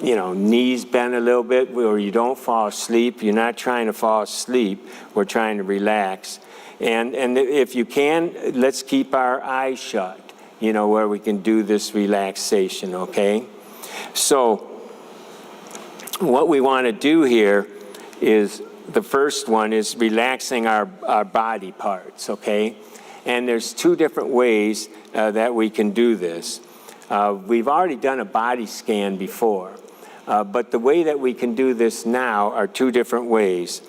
knees bent a little bit where you don't fall asleep. You're not trying to fall asleep. We're trying to relax. And if you can, let's keep our eyes shut, where we can do this relaxation, okay? So what we want to do here is, the first one is relaxing our body parts, okay? And there's two different ways that we can do this. We've already done a body scan before, but the way that we can do this now are two different ways.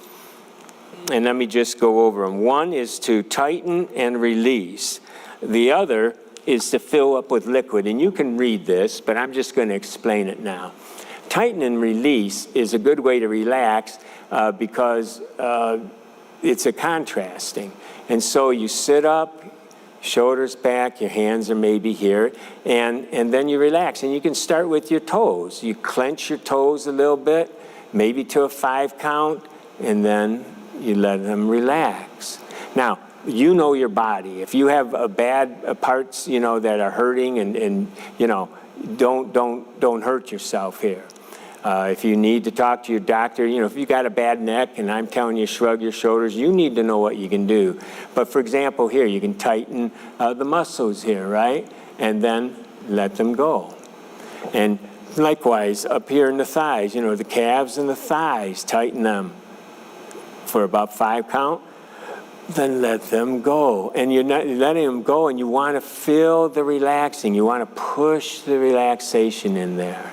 And let me just go over them. One is to tighten and release. The other is to fill up with liquid. And you can read this, but I'm just going to explain it now. Tighten and release is a good way to relax because it's a contrasting. And so you sit up, shoulders back, your hands are maybe here, and then you relax. And you can start with your toes. You clench your toes a little bit, maybe to a 5 count, and then you let them relax. Now, you know your body. If you have bad parts, that are hurting, and don't hurt yourself here. If you need to talk to your doctor, if you got a bad neck and I'm telling you shrug your shoulders, you need to know what you can do. But for example, here, you can tighten the muscles here, right? And then let them go. And likewise, up here in the thighs, the calves and the thighs, tighten them for about 5 count. Then let them go. And you're not letting them go, and you want to feel the relaxing. You want to push the relaxation in there.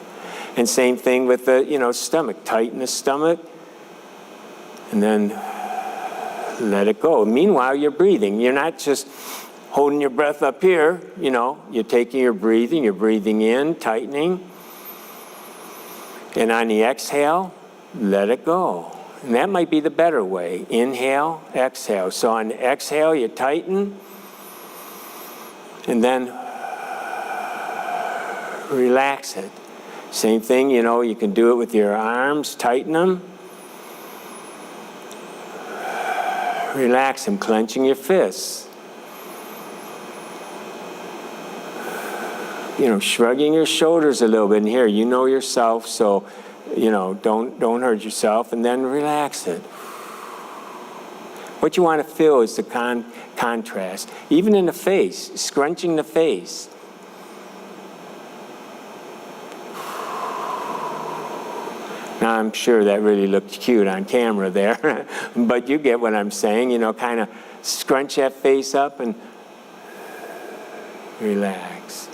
And same thing with the, stomach. Tighten the stomach, and then let it go. Meanwhile, you're breathing. You're not just holding your breath up here. You're taking your breathing. You're breathing in, tightening. And on the exhale, let it go. And that might be the better way. Inhale, exhale. So on the exhale, you tighten, and then relax it. Same thing, you can do it with your arms, tighten them. Relax them, clenching your fists. Shrugging your shoulders a little bit. And here, you know yourself, so don't hurt yourself, and then relax it. What you want to feel is the contrast. Even in the face, scrunching the face. Now, I'm sure that really looked cute on camera there, but you get what I'm saying, kind of scrunch that face up and relax.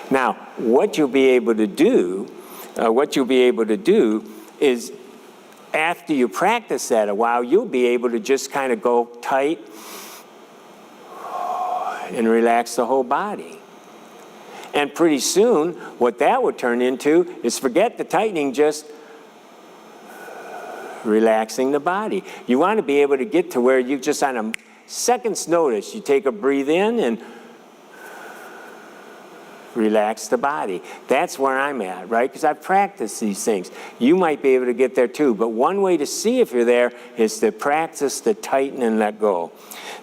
Now, what you'll be able to do is, after you practice that a while, you'll be able to just kind of go tight and relax the whole body. And pretty soon, what that would turn into is, forget the tightening, just relaxing the body. You want to be able to get to where you just, on a second's notice, you take a breathe in and relax the body. That's where I'm at, right? Because I've practiced these things. You might be able to get there too, but one way to see if you're there is to practice the tighten and let go.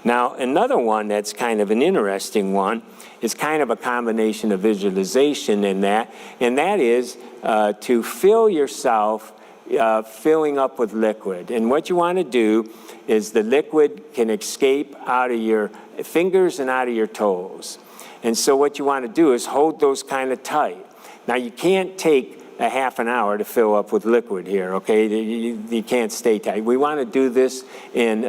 Now, another one that's kind of an interesting one is kind of a combination of visualization and that is to fill yourself filling up with liquid. And what you want to do is, the liquid can escape out of your fingers and out of your toes. And so what you want to do is hold those kind of tight. Now, you can't take a half an hour to fill up with liquid here, okay? You can't stay tight. We want to do this in,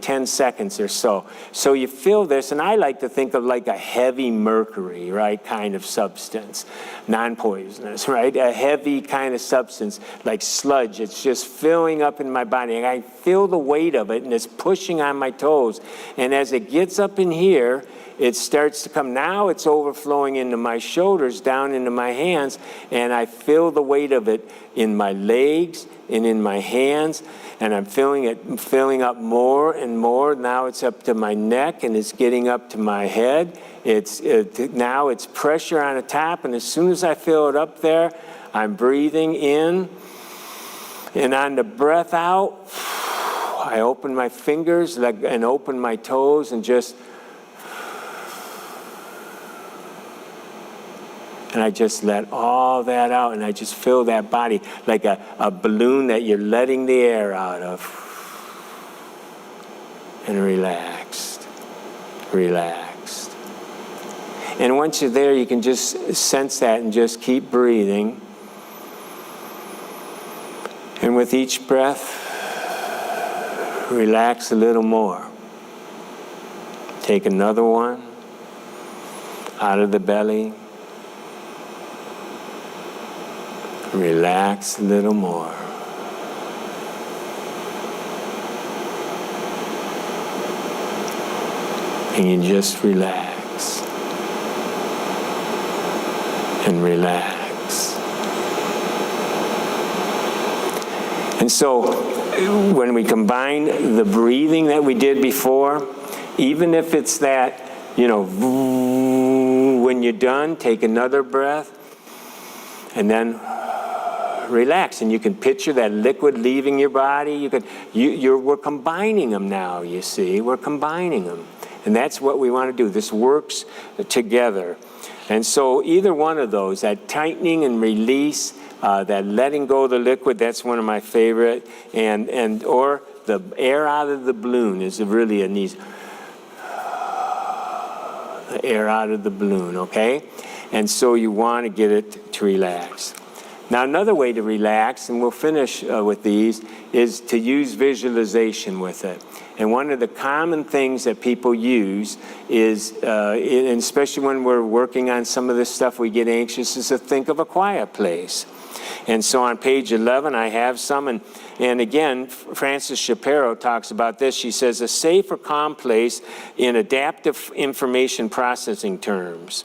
10 seconds or so. So you fill this, and I like to think of like a heavy mercury, right, kind of substance, non-poisonous, right? A heavy kind of substance, like sludge. It's just filling up in my body. And I feel the weight of it, and it's pushing on my toes. And as it gets up in here, it starts to come. Now it's overflowing into my shoulders, down into my hands, and I feel the weight of it in my legs and in my hands, and I'm feeling it filling up more and more. Now it's up to my neck, and it's getting up to my head. Now it's pressure on the top, and as soon as I feel it up there, I'm breathing in, and on the breath out, I open my fingers and open my toes and just... And I just let all that out, and I just feel that body like a balloon that you're letting the air out of. And relaxed, relaxed. And once you're there, you can just sense that and just keep breathing. And with each breath, relax a little more. Take another one out of the belly. Relax a little more. And you just relax. And relax. And so, when we combine the breathing that we did before, even if it's that, when you're done, take another breath, and then relax, and you can picture that liquid leaving your body. We're combining them now, you see. We're combining them. And that's what we want to do. This works together. And so either one of those, that tightening and release, that letting go of the liquid, that's one of my favorite. Or the air out of the balloon is really a neat. The air out of the balloon, okay? And so you want to get it to relax. Now, another way to relax, and we'll finish with these, is to use visualization with it. And one of the common things that people use is, and especially when we're working on some of this stuff, we get anxious, is to think of a quiet place. And so on page 11, I have some, and again, Frances Shapiro talks about this. She says, a safe or calm place in adaptive information processing terms.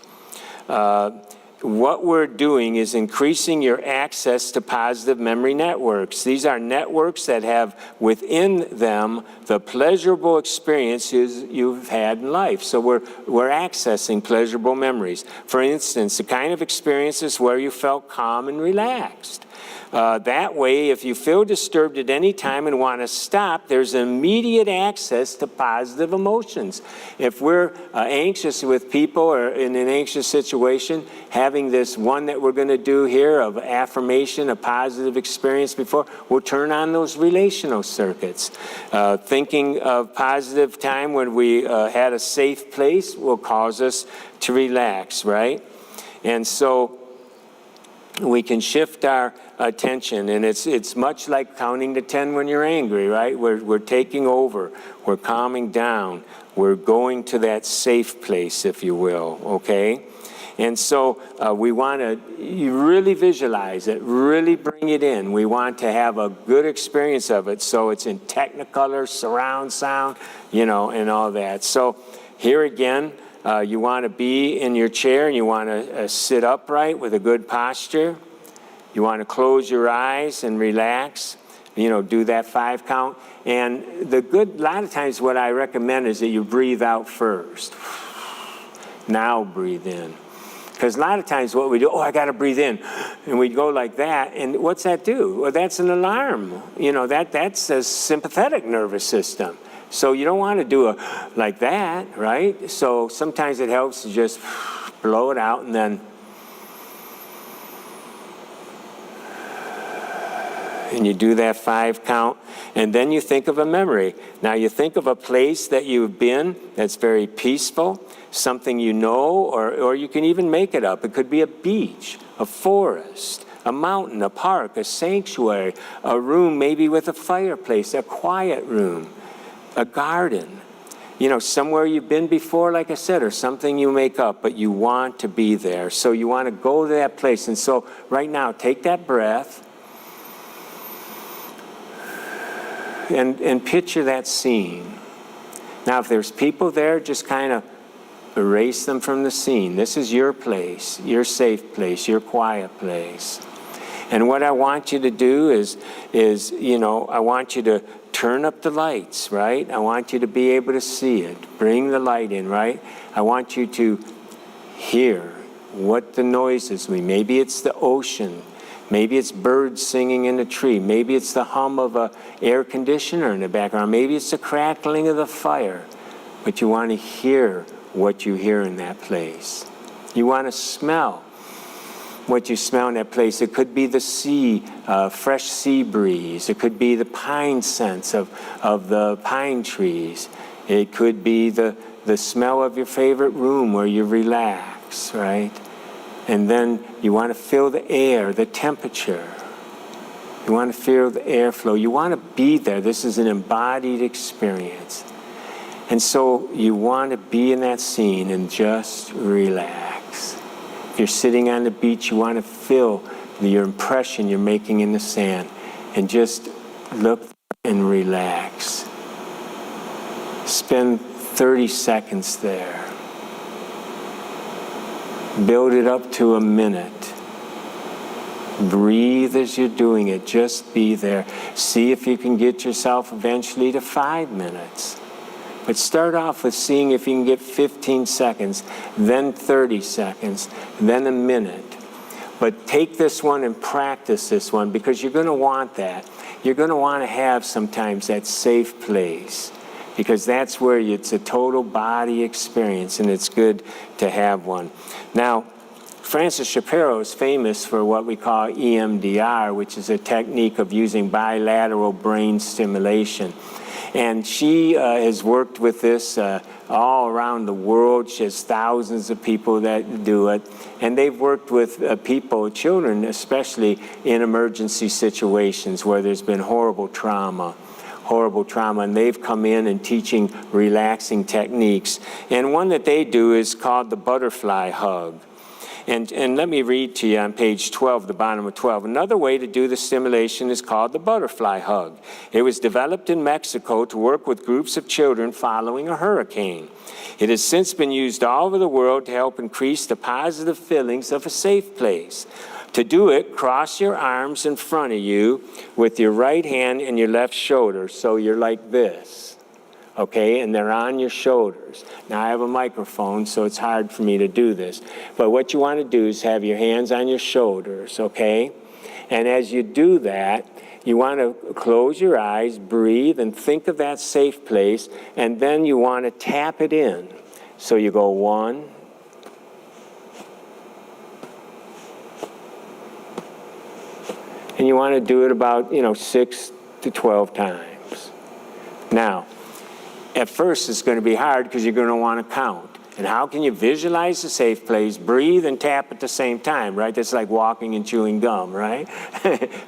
What we're doing is increasing your access to positive memory networks. These are networks that have within them the pleasurable experiences you've had in life. So we're accessing pleasurable memories. For instance, the kind of experiences where you felt calm and relaxed. That way, if you feel disturbed at any time and want to stop, there's immediate access to positive emotions. If we're anxious with people or in an anxious situation, having this one that we're going to do here of affirmation, a positive experience before, we'll turn on those relational circuits. Thinking of positive time when we had a safe place will cause us to relax, right? And so we can shift our attention, and it's much like counting to 10 when you're angry, right? We're taking over, we're calming down, we're going to that safe place, if you will, okay? And so we want to really visualize it, really bring it in. We want to have a good experience of it, so it's in Technicolor, surround sound, and all that. So here again, you want to be in your chair, and you want to sit upright with a good posture. You want to close your eyes and relax, do that 5 count. And a lot of times what I recommend is that you breathe out first. Now breathe in. Because a lot of times what we do, I got to breathe in. And we go like that. And what's that do? Well, that's an alarm. That's a sympathetic nervous system. So you don't want to do like that, right? So sometimes it helps to just blow it out and then, And you do that 5 count, and then you think of a memory. Now you think of a place that you've been that's very peaceful, something you know, or you can even make it up. It could be a beach, a forest, a mountain, a park, a sanctuary, a room maybe with a fireplace, a quiet room, a garden. You know, somewhere you've been before, like I said, or something you make up, but you want to be there. So you want to go to that place. And so right now, take that breath and picture that scene. Now, if there's people there, just kind of erase them from the scene. This is your place, your safe place, your quiet place. And what I want you to do is I want you to turn up the lights, right? I want you to be able to see it. Bring the light in, right? I want you to hear what the noises mean. Maybe it's the ocean. Maybe it's birds singing in a tree. Maybe it's the hum of an air conditioner in the background. Maybe it's the crackling of the fire. But you want to hear what you hear in that place. You want to smell what you smell in that place. It could be the sea, fresh sea breeze. It could be the pine scents of the pine trees. It could be the smell of your favorite room where you relax, right? And then you want to feel the air, the temperature. You want to feel the airflow. You want to be there. This is an embodied experience. And so you want to be in that scene and just relax. If you're sitting on the beach, you want to feel your impression you're making in the sand. And just look and relax. Spend 30 seconds there. Build it up to a minute. Breathe as you're doing it. Just be there. See if you can get yourself eventually to 5 minutes. But start off with seeing if you can get 15 seconds, then 30 seconds, then a minute. But take this one and practice this one, because you're going to want that. You're going to want to have sometimes that safe place, because that's where it's a total body experience, and it's good to have one. Now, Francis Shapiro is famous for what we call EMDR, which is a technique of using bilateral brain stimulation. And she has worked with this all around the world. She has thousands of people that do it. And they've worked with people, children especially, in emergency situations where there's been horrible trauma. And they've come in and teaching relaxing techniques. And one that they do is called the butterfly hug. And let me read to you on page 12, the bottom of 12. Another way to do the stimulation is called the butterfly hug. It was developed in Mexico to work with groups of children following a hurricane. It has since been used all over the world to help increase the positive feelings of a safe place. To do it, cross your arms in front of you with your right hand and your left shoulder, so you're like this. Okay, and they're on your shoulders. Now I have a microphone, so it's hard for me to do this. But what you want to do is have your hands on your shoulders, okay? And as you do that, you want to close your eyes, breathe, and think of that safe place, and then you want to tap it in. So you go 1, 2, and you want to do it about, 6 to 12 times. Now, at first, it's going to be hard because you're going to want to count. And how can you visualize a safe place, breathe, and tap at the same time, right? That's like walking and chewing gum, right?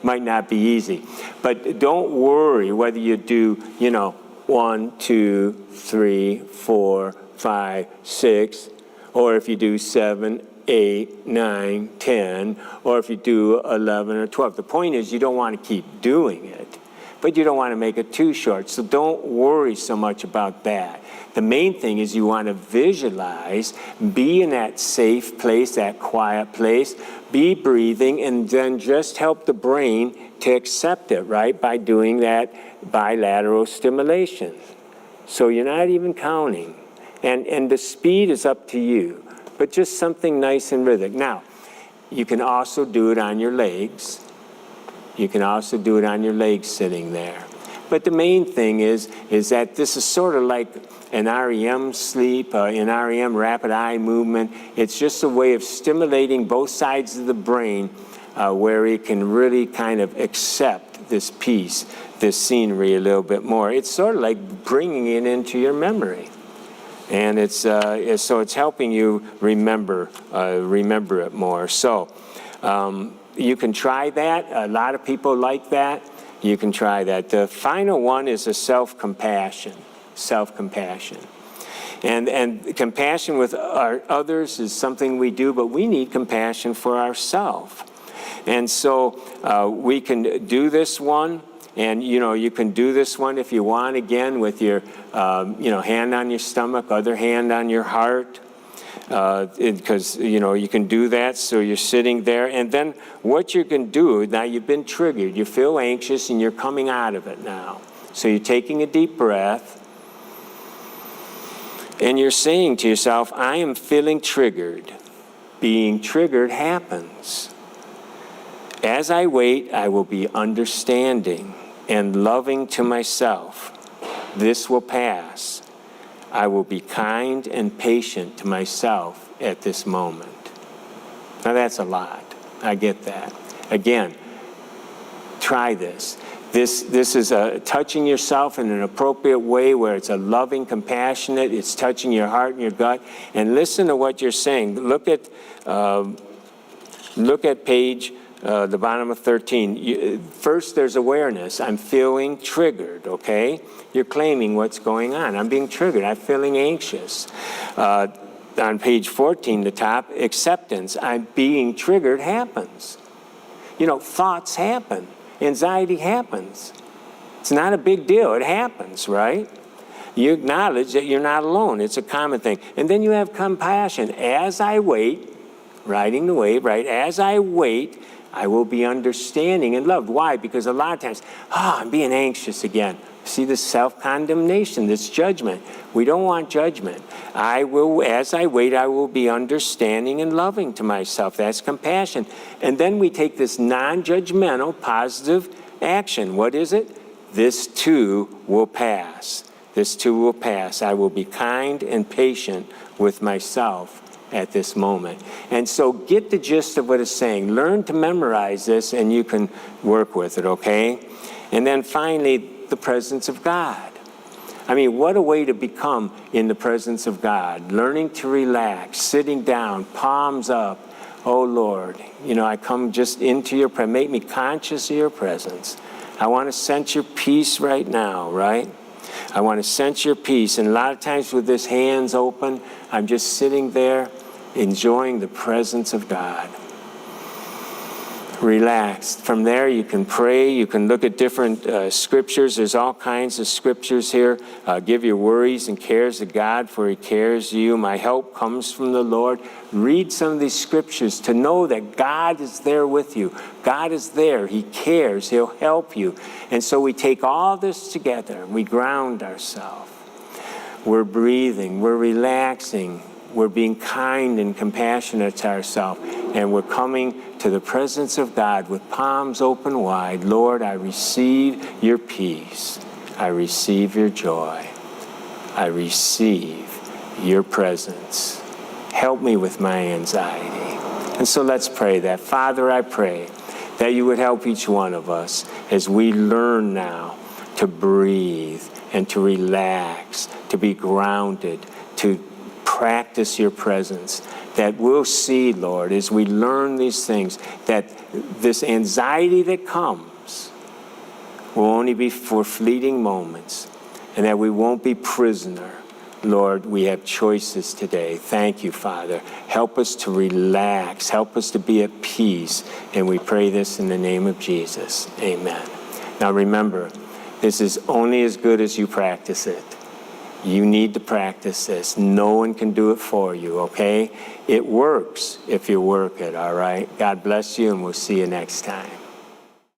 Might not be easy. But don't worry whether you do, 1, 2, 3, 4, 5, 6, or if you do 7, 8, 9, 10, or if you do 11 or 12. The point is you don't want to keep doing it, but you don't want to make it too short. So don't worry so much about that. The main thing is you want to visualize, be in that safe place, that quiet place, be breathing, and then just help the brain to accept it, right, by doing that bilateral stimulation. So you're not even counting. And the speed is up to you, but just something nice and rhythmic. Now, you can also do it on your legs. You can also do it on your legs sitting there. But the main thing is that this is sort of like an REM sleep, an REM rapid eye movement. It's just a way of stimulating both sides of the brain where it can really kind of accept this piece, this scenery a little bit more. It's sort of like bringing it into your memory. And so it's helping you remember it more. So you can try that. A lot of people like that. You can try that. The final one is a self-compassion. Self-compassion. And compassion with our others is something we do, but we need compassion for ourselves. And so we can do this one. And, you can do this one if you want, again, with your, hand on your stomach, other hand on your heart. Because, you can do that, so you're sitting there. And then what you can do, now you've been triggered, you feel anxious, and you're coming out of it now. So you're taking a deep breath, and you're saying to yourself, I am feeling triggered. Being triggered happens. As I wait, I will be understanding and loving to myself. This will pass. I will be kind and patient to myself at this moment. Now that's a lot. I get that. Again, try this. This is touching yourself in an appropriate way where it's a loving, compassionate, it's touching your heart and your gut. And listen to what you're saying. Look at page the bottom of 13. First, there's awareness. I'm feeling triggered, okay? You're claiming what's going on. I'm being triggered. I'm feeling anxious. On page 14, the top, acceptance. I'm being triggered happens. Thoughts happen. Anxiety happens. It's not a big deal. It happens, right? You acknowledge that you're not alone. It's a common thing. And then you have compassion. As I wait, riding the wave, right? As I wait, I will be understanding and loved. Why? Because a lot of times, I'm being anxious again. See this self-condemnation, this judgment. We don't want judgment. As I wait, I will be understanding and loving to myself. That's compassion. And then we take this non-judgmental, positive action. What is it? This too will pass. This too will pass. I will be kind and patient with myself at this moment. And so get the gist of what it's saying. Learn to memorize this and you can work with it, okay? And then finally, the presence of God. I mean, what a way to become in the presence of God. Learning to relax, sitting down, palms up. Oh, Lord, I come just into your presence. Make me conscious of your presence. I want to sense your peace right now, right? I want to sense your peace. And a lot of times with this hands open, I'm just sitting there enjoying the presence of God. Relaxed. From there, you can pray. You can look at different scriptures. There's all kinds of scriptures here. Give your worries and cares to God, for he cares you. My help comes from the Lord. Read some of these scriptures to know that God is there with you. God is there. He cares. He'll help you. And so we take all this together. We ground ourselves. We're breathing. We're relaxing. We're being kind and compassionate to ourselves. And we're coming to the presence of God with palms open wide. Lord, I receive your peace. I receive your joy. I receive your presence. Help me with my anxiety. And so let's pray that. Father, I pray that you would help each one of us as we learn now to breathe and to relax, to be grounded, to practice your presence, that we'll see, Lord, as we learn these things, that this anxiety that comes will only be for fleeting moments, and that we won't be prisoner. Lord, we have choices today. Thank you, Father. Help us to relax. Help us to be at peace. And we pray this in the name of Jesus. Amen. Now remember, this is only as good as you practice it. You need to practice this. No one can do it for you, okay? It works if you work it, all right? God bless you, and we'll see you next time.